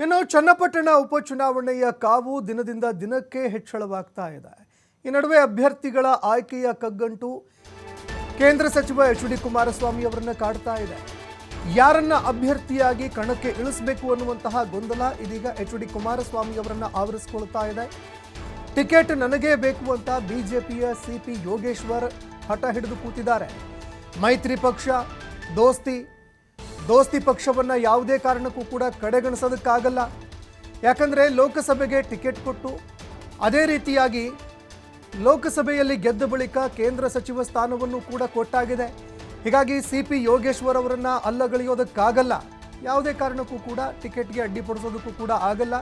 ಇನ್ನು ಚನ್ನಪಟ್ಟಣ ಉಪಚುನಾವಣೆಯ ಕಾವು ದಿನದಿಂದ ದಿನಕ್ಕೆ ಹೆಚ್ಚಳವಾಗ್ತಾ ಇದೆ. ಈ ನಡುವೆ ಅಭ್ಯರ್ಥಿಗಳ ಆಯ್ಕೆಯ ಕಗ್ಗಂಟು ಕೇಂದ್ರ ಸಚಿವ ಎಚ್.ಡಿ. ಕುಮಾರಸ್ವಾಮಿ ಅವರನ್ನ ಕಾಡ್ತಾ ಇದೆ. ಯಾರನ್ನ ಅಭ್ಯರ್ಥಿಯಾಗಿ ಕಣಕ್ಕೆ ಇಳಿಸಬೇಕು ಅನ್ನುವಂತಹ ಗೊಂದಲ ಇದೀಗ ಎಚ್.ಡಿ. ಕುಮಾರಸ್ವಾಮಿ ಅವರನ್ನ ಆವರಿಸಿಕೊಳ್ತಾ ಇದೆ. ಟಿಕೆಟ್ ನನಗೇ ಬೇಕು ಅಂತ ಬಿಜೆಪಿಯ ಸಿಪಿ ಯೋಗೇಶ್ವರ್ ಹಠ ಹಿಡಿದು ಕೂತಿದ್ದಾರೆ. ಮೈತ್ರಿ ಪಕ್ಷ ದೋಸ್ತಿ ಪಕ್ಷವನ್ನ ಯಾವುದೇ ಕಾರಣಕ್ಕೂ ಕೂಡ ಕಡೆಗಣಿಸೋದಕ್ಕಾಗಲ್ಲ. ಯಾಕಂದರೆ ಲೋಕಸಭೆಗೆ ಟಿಕೆಟ್ ಕೊಟ್ಟು ಅದೇ ರೀತಿಯಾಗಿ ಲೋಕಸಭೆಯಲ್ಲಿ ಗೆದ್ದ ಬಳಿಕ ಕೇಂದ್ರ ಸಚಿವ ಸ್ಥಾನವನ್ನು ಕೂಡ ಕೊಟ್ಟಾಗಿದೆ. ಹೀಗಾಗಿ ಸಿಪಿ ಯೋಗೇಶ್ವರ್ ಅವರನ್ನು ಅಲ್ಲಗಳೆಯೋದಕ್ಕಾಗಲ್ಲ. ಯಾವುದೇ ಕಾರಣಕ್ಕೂ ಕೂಡ ಟಿಕೆಟ್ಗೆ ಅಡ್ಡಿಪಡಿಸೋದಕ್ಕೂ ಕೂಡ ಆಗಲ್ಲ.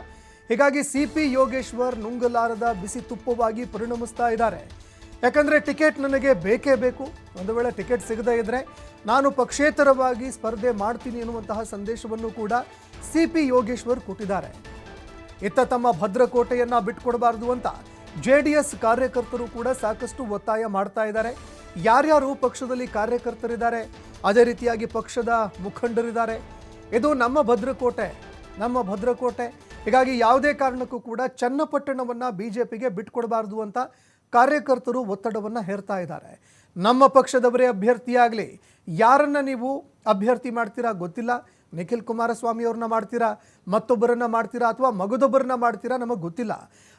ಹೀಗಾಗಿ ಸಿಪಿ ಯೋಗೇಶ್ವರ್ ನುಂಗಲಾರದ ಬಿಸಿ ತುಪ್ಪವಾಗಿ ಪರಿಣಮಿಸ್ತಾ ಇದ್ದಾರೆ. ಯಾಕಂದರೆ ಟಿಕೆಟ್ ನನಗೆ ಬೇಕೇ ಬೇಕು, ಒಂದು ವೇಳೆ ಟಿಕೆಟ್ ಸಿಗದೇ ಇದ್ದರೆ ನಾನು ಪಕ್ಷೇತರವಾಗಿ ಸ್ಪರ್ಧೆ ಮಾಡ್ತೀನಿ ಎನ್ನುವಂತಹ ಸಂದೇಶವನ್ನು ಕೂಡ ಸಿಪಿ ಯೋಗೇಶ್ವರ್ ಕೊಟ್ಟಿದ್ದಾರೆ. ಇತ್ತ ತಮ್ಮ ಭದ್ರಕೋಟೆಯನ್ನು ಬಿಟ್ಕೊಡಬಾರದು ಅಂತ JDS ಕಾರ್ಯಕರ್ತರು ಕೂಡ ಸಾಕಷ್ಟು ಒತ್ತಾಯ ಮಾಡ್ತಾ ಇದ್ದಾರೆ. ಯಾರ್ಯಾರು ಪಕ್ಷದಲ್ಲಿ ಕಾರ್ಯಕರ್ತರಿದ್ದಾರೆ, ಅದೇ ರೀತಿಯಾಗಿ ಪಕ್ಷದ ಮುಖಂಡರಿದ್ದಾರೆ. ಇದು ನಮ್ಮ ಭದ್ರಕೋಟೆ. ಹೀಗಾಗಿ ಯಾವುದೇ ಕಾರಣಕ್ಕೂ ಕೂಡ ಚನ್ನಪಟ್ಟಣವನ್ನು ಬಿಜೆಪಿಗೆ ಬಿಟ್ಕೊಡಬಾರದು ಅಂತ ಕಾರ್ಯಕರ್ತರು ಒತ್ತಡವನ್ನು ಹೇರ್ತಾ ಇದ್ದಾರೆ. ನಮ್ಮ ಪಕ್ಷದವರೇ ಅಭ್ಯರ್ಥಿಯಾಗಲಿ, ಯಾರನ್ನ ನೀವು ಅಭ್ಯರ್ಥಿ ಮಾಡ್ತೀರಾ ಗೊತ್ತಿಲ್ಲ. ನಿಖಿಲ್ ಕುಮಾರಸ್ವಾಮಿ ಅವ್ರನ್ನ ಮಾಡ್ತೀರಾ, ಮತ್ತೊಬ್ಬರನ್ನ ಮಾಡ್ತೀರಾ, ಅಥವಾ ಮಗದೊಬ್ಬರನ್ನ ಮಾಡ್ತೀರಾ, ನಮಗೆ ಗೊತ್ತಿಲ್ಲ.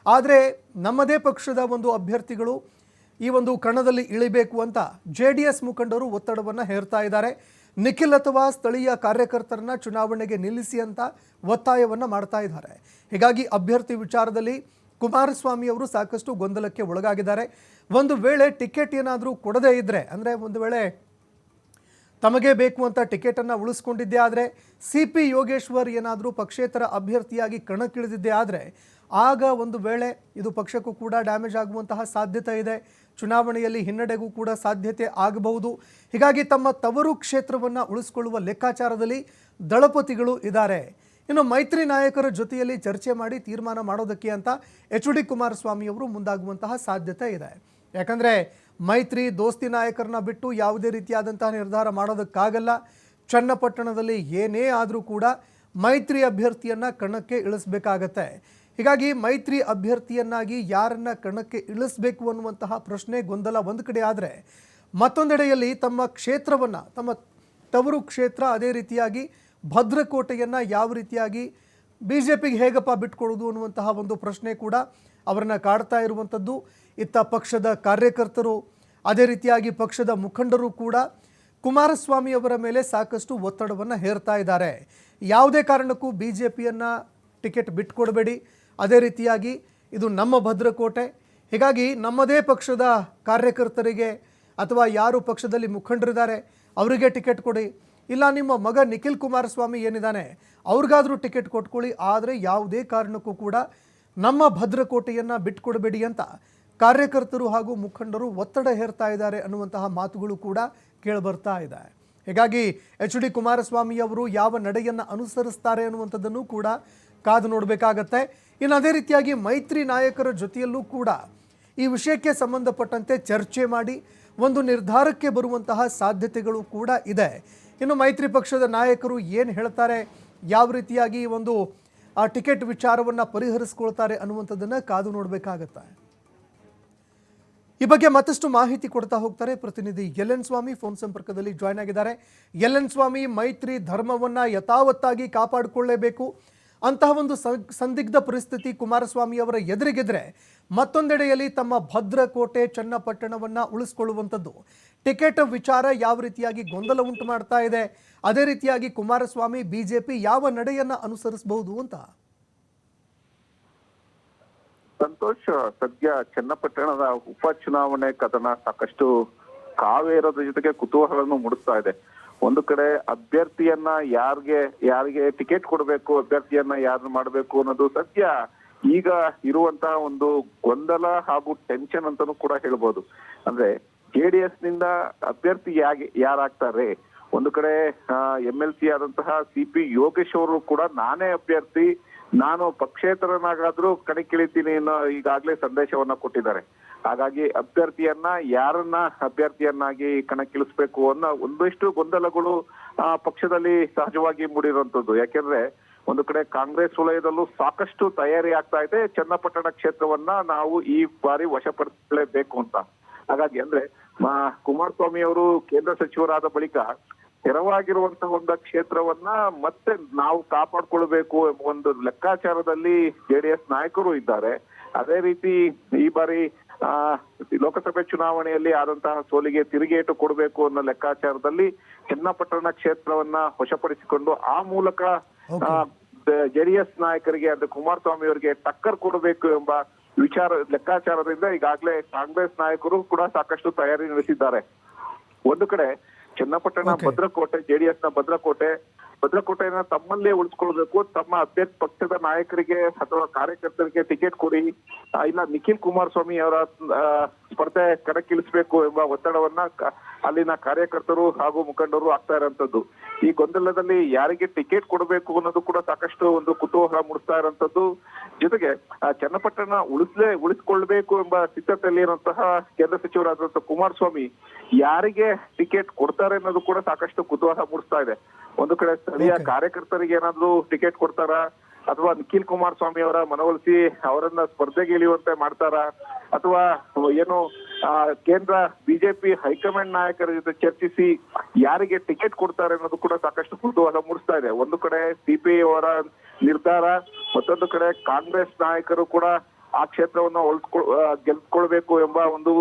ಆದರೆ ನಮ್ಮದೇ ಪಕ್ಷದ ಒಂದು ಅಭ್ಯರ್ಥಿಗಳು ಈ ಒಂದು ಕಣದಲ್ಲಿ ಇಳಿಬೇಕು ಅಂತ JDS ಮುಖಂಡರು ಒತ್ತಡವನ್ನು ಹೇರ್ತಾ ಇದ್ದಾರೆ. ನಿಖಿಲ್ ಅಥವಾ ಸ್ಥಳೀಯ ಕಾರ್ಯಕರ್ತರನ್ನ ಚುನಾವಣೆಗೆ ನಿಲ್ಲಿಸಿ ಅಂತ ಒತ್ತಾಯವನ್ನು ಮಾಡ್ತಾ ಇದ್ದಾರೆ. ಹೀಗಾಗಿ ಅಭ್ಯರ್ಥಿ ವಿಚಾರದಲ್ಲಿ ಕುಮಾರಸ್ವಾಮಿ ಅವರು ಸಾಕಷ್ಟು ಗೊಂದಲಕ್ಕೆ ಒಳಗಾಗಿದ್ದಾರೆ. ಒಂದು ವೇಳೆ ಟಿಕೆಟ್ ಏನಾದರೂ ಕೊಡದೇ ಇದ್ದರೆ, ಅಂದರೆ ಒಂದು ವೇಳೆ ತಮಗೆ ಬೇಕು ಅಂತ ಟಿಕೆಟನ್ನು ಉಳಿಸ್ಕೊಂಡಿದ್ದೇ ಆದರೆ, ಸಿಪಿ ಯೋಗೇಶ್ವರ್ ಏನಾದರೂ ಪಕ್ಷೇತರ ಅಭ್ಯರ್ಥಿಯಾಗಿ ಕಣಕ್ಕಿಳಿದಿದ್ದೇ ಆದರೆ, ಆಗ ಒಂದು ವೇಳೆ ಇದು ಪಕ್ಷಕ್ಕೂ ಕೂಡ ಡ್ಯಾಮೇಜ್ ಆಗುವಂತಹ ಸಾಧ್ಯತೆ ಇದೆ. ಚುನಾವಣೆಯಲ್ಲಿ ಹಿನ್ನಡೆಗೂ ಕೂಡ ಸಾಧ್ಯತೆ ಆಗಬಹುದು. ಹೀಗಾಗಿ ತಮ್ಮ ತವರು ಕ್ಷೇತ್ರವನ್ನು ಉಳಿಸ್ಕೊಳ್ಳುವ ಲೆಕ್ಕಾಚಾರದಲ್ಲಿ ದಳಪತಿಗಳು ಇದ್ದಾರೆ. ಇನ್ನು ಮೈತ್ರಿ ನಾಯಕರ ಜೊತೆಯಲ್ಲಿ ಚರ್ಚೆ ಮಾಡಿ ತೀರ್ಮಾನ ಮಾಡೋದಕ್ಕೆ ಅಂತ ಎಚ್.ಡಿ. ಕುಮಾರಸ್ವಾಮಿ ಅವರು ಮುಂದಾಗುವಂತಹ ಸಾಧ್ಯತೆ ಇದೆ. ಯಾಕಂದರೆ ಮೈತ್ರಿ ದೋಸ್ತಿ ನಾಯಕರನ್ನ ಬಿಟ್ಟು ಯಾವುದೇ ರೀತಿಯಾದಂತಹ ನಿರ್ಧಾರ ಮಾಡೋದಕ್ಕಾಗಲ್ಲ. ಚನ್ನಪಟ್ಟಣದಲ್ಲಿ ಏನೇ ಆದರೂ ಕೂಡ ಮೈತ್ರಿ ಅಭ್ಯರ್ಥಿಯನ್ನು ಕಣಕ್ಕೆ ಇಳಿಸಬೇಕಾಗತ್ತೆ. ಹೀಗಾಗಿ ಮೈತ್ರಿ ಅಭ್ಯರ್ಥಿಯನ್ನಾಗಿ ಯಾರನ್ನ ಕಣಕ್ಕೆ ಇಳಿಸಬೇಕು ಅನ್ನುವಂತಹ ಪ್ರಶ್ನೆ ಗೊಂದಲ ಒಂದು ಕಡೆ ಆದರೆ, ಮತ್ತೊಂದೆಡೆಯಲ್ಲಿ ತಮ್ಮ ಕ್ಷೇತ್ರವನ್ನು, ತಮ್ಮ ತವರು ಕ್ಷೇತ್ರ, ಅದೇ ರೀತಿಯಾಗಿ ಭದ್ರಕೋಟೆಯನ್ನು ಯಾವ ರೀತಿಯಾಗಿ ಬಿಜೆಪಿಗೆ ಹೇಗಪ್ಪ ಬಿಟ್ಕೊಡೋದು ಅನ್ನುವಂತಹ ಒಂದು ಪ್ರಶ್ನೆ ಕೂಡ ಅವರನ್ನು ಕಾಡ್ತಾ ಇರುವಂಥದ್ದು. ಇತ್ತ ಪಕ್ಷದ ಕಾರ್ಯಕರ್ತರು, ಅದೇ ರೀತಿಯಾಗಿ ಪಕ್ಷದ ಮುಖಂಡರು ಕೂಡ ಕುಮಾರಸ್ವಾಮಿ ಅವರ ಮೇಲೆ ಸಾಕಷ್ಟು ಒತ್ತಡವನ್ನು ಹೇರ್ತಾ ಇದ್ದಾರೆ. ಯಾವುದೇ ಕಾರಣಕ್ಕೂ ಬಿಜೆಪಿಯನ್ನು ಟಿಕೆಟ್ ಬಿಟ್ಕೊಡಬೇಡಿ, ಅದೇ ರೀತಿಯಾಗಿ ಇದು ನಮ್ಮ ಭದ್ರಕೋಟೆ. ಹೀಗಾಗಿ ನಮ್ಮದೇ ಪಕ್ಷದ ಕಾರ್ಯಕರ್ತರಿಗೆ ಅಥವಾ ಯಾರು ಪಕ್ಷದಲ್ಲಿ ಮುಖಂಡರಿದ್ದಾರೆ ಅವರಿಗೆ ಟಿಕೆಟ್ ಕೊಡಿ, ಇಲ್ಲ ನಿಮ್ಮ ಮಗ ನಿಖಿಲ್ ಕುಮಾರಸ್ವಾಮಿ ಏನಿದ್ದಾನೆ ಅವ್ರಿಗಾದರೂ ಟಿಕೆಟ್ ಕೊಟ್ಕೊಳ್ಳಿ, ಆದರೆ ಯಾವುದೇ ಕಾರಣಕ್ಕೂ ಕೂಡ ನಮ್ಮ ಭದ್ರಕೋಟೆಯನ್ನು ಬಿಟ್ಕೊಡಬೇಡಿ ಅಂತ ಕಾರ್ಯಕರ್ತರು ಹಾಗೂ ಮುಖಂಡರು ಒತ್ತಡ ಹೇರ್ತಾ ಇದ್ದಾರೆ ಅನ್ನುವಂತಹ ಮಾತುಗಳು ಕೂಡ ಕೇಳಿಬರ್ತಾ ಇದೆ. ಹೀಗಾಗಿ ಎಚ್.ಡಿ. ಕುಮಾರಸ್ವಾಮಿ ಅವರು ಯಾವ ನಡೆಯನ್ನು ಅನುಸರಿಸ್ತಾರೆ ಅನ್ನುವಂಥದ್ದನ್ನು ಕೂಡ ಕಾದು ನೋಡಬೇಕಾಗತ್ತೆ. ಇನ್ನು ಅದೇ ರೀತಿಯಾಗಿ ಮೈತ್ರಿ ನಾಯಕರ ಜೊತೆಯಲ್ಲೂ ಕೂಡ ಈ ವಿಷಯಕ್ಕೆ ಸಂಬಂಧಪಟ್ಟಂತೆ ಚರ್ಚೆ ಮಾಡಿ ಒಂದು ನಿರ್ಧಾರಕ್ಕೆ ಬರುವಂತಹ ಸಾಧ್ಯತೆಗಳು ಕೂಡ ಇದೆ. ಇನ್ನು ಮೈತ್ರಿ ಪಕ್ಷದ ನಾಯಕರು ಏನು ಹೇಳ್ತಾರೆ, ಯಾವ ರೀತಿಯಾಗಿ ಒಂದು ಆ ಟಿಕೆಟ್ ವಿಚಾರವನ್ನು ಪರಿಹರಿಸ್ಕೊಳ್ತಾರೆ ಅನ್ನುವಂಥದ್ದನ್ನು ಕಾದು ನೋಡಬೇಕಾಗತ್ತೆ. ಈ ಬಗ್ಗೆ ಮತ್ತಷ್ಟು ಮಾಹಿತಿ ಕೊಡ್ತಾ ಹೋಗ್ತಾರೆ ಪ್ರತಿನಿಧಿ LN ಸ್ವಾಮಿ ಫೋನ್ ಸಂಪರ್ಕದಲ್ಲಿ ಜಾಯ್ನ್ ಆಗಿದ್ದಾರೆ. LN ಸ್ವಾಮಿ, ಮೈತ್ರಿ ಧರ್ಮವನ್ನು ಯಥಾವತ್ತಾಗಿ ಕಾಪಾಡಿಕೊಳ್ಳಲೇಬೇಕು ಅಂತಹ ಒಂದು ಸಂದಿಗ್ಧ ಪರಿಸ್ಥಿತಿ ಕುಮಾರಸ್ವಾಮಿ ಅವರ ಎದುರಿಗಿದ್ರೆ, ಮತ್ತೊಂದೆಡೆಯಲ್ಲಿ ತಮ್ಮ ಭದ್ರಕೋಟೆ ಚನ್ನಪಟ್ಟಣವನ್ನು ಉಳಿಸ್ಕೊಳ್ಳುವಂಥದ್ದು ಟಿಕೆಟ್ ವಿಚಾರ ಯಾವ ರೀತಿಯಾಗಿ ಗೊಂದಲ ಉಂಟು ಮಾಡ್ತಾ ಇದೆ, ಅದೇ ರೀತಿಯಾಗಿ ಕುಮಾರಸ್ವಾಮಿ ಬಿಜೆಪಿ ಯಾವ ನಡೆಯನ್ನು ಅನುಸರಿಸಬಹುದು ಅಂತ. ಸಂತೋಷ್, ಸದ್ಯ ಚನ್ನಪಟ್ಟಣದ ಉಪಚುನಾವಣೆ ಕದನ ಸಾಕಷ್ಟು ಕಾವೇರೋದ್ರ ಜೊತೆಗೆ ಕುತೂಹಲವನ್ನು ಮೂಡಿಸ್ತಾ ಇದೆ. ಒಂದು ಕಡೆ ಅಭ್ಯರ್ಥಿಯನ್ನ ಯಾರಿಗೆ ಟಿಕೆಟ್ ಕೊಡಬೇಕು, ಅಭ್ಯರ್ಥಿಯನ್ನ ಯಾರನ್ನ ಮಾಡಬೇಕು ಅನ್ನೋದು ಸದ್ಯ ಈಗ ಇರುವಂತಹ ಒಂದು ಗೊಂದಲ ಹಾಗೂ ಟೆನ್ಷನ್ ಅಂತಾನೂ ಕೂಡ ಹೇಳ್ಬೋದು. ಅಂದ್ರೆ JDS ನಿಂದ ಅಭ್ಯರ್ಥಿ ಯಾರಾಗ್ತಾರೆ, ಒಂದು ಕಡೆ MLC ಆದಂತಹ ಸಿಪಿ ಯೋಗೇಶ್ ಅವರು ಕೂಡ ನಾನೇ ಅಭ್ಯರ್ಥಿ, ನಾನು ಪಕ್ಷೇತರನಾಗಾದ್ರೂ ಕಣಕ್ಕಿಳಿತೀನಿ ಅನ್ನೋ ಈಗಾಗಲೇ ಸಂದೇಶವನ್ನ ಕೊಟ್ಟಿದ್ದಾರೆ. ಹಾಗಾಗಿ ಯಾರನ್ನ ಅಭ್ಯರ್ಥಿಯನ್ನಾಗಿ ಕಣಕ್ಕಿಳಿಸ್ಬೇಕು ಅನ್ನೋ ಒಂದಷ್ಟು ಗೊಂದಲಗಳು ಪಕ್ಷದಲ್ಲಿ ಸಹಜವಾಗಿ ಮೂಡಿರುವಂತದ್ದು. ಯಾಕೆಂದ್ರೆ ಒಂದು ಕಡೆ ಕಾಂಗ್ರೆಸ್ ವಲಯದಲ್ಲೂ ಸಾಕಷ್ಟು ತಯಾರಿ ಆಗ್ತಾ ಇದೆ, ಚನ್ನಪಟ್ಟಣ ಕ್ಷೇತ್ರವನ್ನ ನಾವು ಈ ಬಾರಿ ವಶಪಡಿಸಲೇಬೇಕು ಅಂತ. ಹಾಗಾಗಿ ಅಂದ್ರೆ ಕುಮಾರಸ್ವಾಮಿ ಅವರು ಕೇಂದ್ರ ಸಚಿವರಾದ ಬಳಿಕ ತೆರವಾಗಿರುವಂತಹ ಒಂದು ಕ್ಷೇತ್ರವನ್ನ ಮತ್ತೆ ನಾವು ಕಾಪಾಡ್ಕೊಳ್ಬೇಕು ಎಂಬ ಒಂದು ಲೆಕ್ಕಾಚಾರದಲ್ಲಿ ಜೆಡಿಎಸ್ ನಾಯಕರು ಇದ್ದಾರೆ. ಅದೇ ರೀತಿ ಈ ಬಾರಿ ಲೋಕಸಭೆ ಚುನಾವಣೆಯಲ್ಲಿ ಆದಂತಹ ಸೋಲಿಗೆ ತಿರುಗೇಟು ಕೊಡಬೇಕು ಅನ್ನೋ ಲೆಕ್ಕಾಚಾರದಲ್ಲಿ ಚನ್ನಪಟ್ಟಣ ಕ್ಷೇತ್ರವನ್ನ ವಶಪಡಿಸಿಕೊಂಡು ಆ ಮೂಲಕ ಜೆಡಿಎಸ್ ನಾಯಕರಿಗೆ ಅಂದ್ರೆ ಕುಮಾರಸ್ವಾಮಿ ಅವರಿಗೆ ಟಕ್ಕರ್ ಕೊಡಬೇಕು ಎಂಬ ಲೆಕ್ಕಾಚಾರದಿಂದ ಈಗಾಗಲೇ ಕಾಂಗ್ರೆಸ್ ನಾಯಕರು ಕೂಡ ಸಾಕಷ್ಟು ತಯಾರಿ ನಡೆಸಿದ್ದಾರೆ. ಒಂದು ಕಡೆ ಚನ್ನಪಟ್ಟಣ ಭದ್ರಕೋಟೆ, ಜೆಡಿಎಸ್ ನ ಭದ್ರಕೋಟೆಯನ್ನ ತಮ್ಮಲ್ಲೇ ಉಳಿಸ್ಕೊಳ್ಬೇಕು, ತಮ್ಮ ಅಭ್ಯರ್ಥಿ ಪಕ್ಷದ ನಾಯಕರಿಗೆ ಅಥವಾ ಕಾರ್ಯಕರ್ತರಿಗೆ ಟಿಕೆಟ್ ಕೊಡಿ, ಇಲ್ಲ ನಿಖಿಲ್ ಕುಮಾರಸ್ವಾಮಿ ಅವರ ಸ್ಪರ್ಧೆ ಕಣಕ್ಕಿಳಿಸಬೇಕು ಎಂಬ ಒತ್ತಡವನ್ನ ಅಲ್ಲಿನ ಕಾರ್ಯಕರ್ತರು ಹಾಗೂ ಮುಖಂಡರು ಆಗ್ತಾ ಇರೋಂಥದ್ದು. ಈ ಗೊಂದಲದಲ್ಲಿ ಯಾರಿಗೆ ಟಿಕೆಟ್ ಕೊಡಬೇಕು ಅನ್ನೋದು ಕೂಡ ಸಾಕಷ್ಟು ಒಂದು ಕುತೂಹಲ ಮೂಡಿಸ್ತಾ ಇರೋಂಥದ್ದು. ಜೊತೆಗೆ ಚನ್ನಪಟ್ಟಣ ಉಳಿಸ್ಕೊಳ್ಬೇಕು ಎಂಬ ಸಿದ್ಧತೆಯಲ್ಲಿ ಇರುವಂತಹ ಕೇಂದ್ರ ಸಚಿವರಾದಂತಹ ಕುಮಾರಸ್ವಾಮಿ ಯಾರಿಗೆ ಟಿಕೆಟ್ ಕೊಡ್ತಾರೆ ಅನ್ನೋದು ಕೂಡ ಸಾಕಷ್ಟು ಕುತೂಹಲ ಮೂಡಿಸ್ತಾ ಇದೆ. ಒಂದು ಕಡೆ ಸ್ಥಳೀಯ ಕಾರ್ಯಕರ್ತರಿಗೆ ಏನಾದ್ರು ಟಿಕೆಟ್ ಕೊಡ್ತಾರ, ಅಥವಾ ನಿಖಿಲ್ ಕುಮಾರಸ್ವಾಮಿ ಅವರ ಮನವೊಲಿಸಿ ಅವರನ್ನ ಸ್ಪರ್ಧೆಗೆ ಇಳಿಯುವಂತೆ ಮಾಡ್ತಾರ, ಅಥವಾ ಏನು ಕೇಂದ್ರ ಬಿಜೆಪಿ ಹೈಕಮಾಂಡ್ ನಾಯಕರ ಜೊತೆ ಚರ್ಚಿಸಿ ಯಾರಿಗೆ ಟಿಕೆಟ್ ಕೊಡ್ತಾರೆ ಅನ್ನೋದು ಕೂಡ ಸಾಕಷ್ಟು ಕುತೂಹಲ ಮೂಡಿಸ್ತಾ ಇದೆ. ಒಂದು ಕಡೆ ಸಿಪಿಐ ಅವರ ನಿರ್ಧಾರ, ಮತ್ತೊಂದು ಕಡೆ ಕಾಂಗ್ರೆಸ್ ನಾಯಕರು ಕೂಡ ಆ ಕ್ಷೇತ್ರವನ್ನ ಗೆಲ್ಸ್ಕೊಳ್ಬೇಕು ಎಂಬ ಒಂದು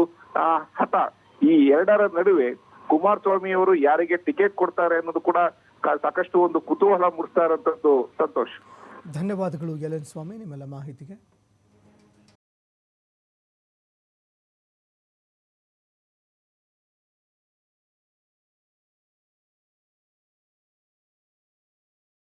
ಹಠ. ಈ ಎರಡರ ನಡುವೆ ಕುಮಾರಸ್ವಾಮಿ ಅವರು ಯಾರಿಗೆ ಟಿಕೆಟ್ ಕೊಡ್ತಾರೆ ಅನ್ನೋದು ಕೂಡ ಸಾಕಷ್ಟು ಒಂದು ಕುತೂಹಲ ಮೂಡಿಸ್ತಾ ಇರೋಂಥದ್ದು. ಸಂತೋಷ್, ಧನ್ಯವಾದಗಳು ಎಲ್ ಎನ್ ಸ್ವಾಮಿ ನಿಮ್ಮೆಲ್ಲ ಮಾಹಿತಿಗೆ.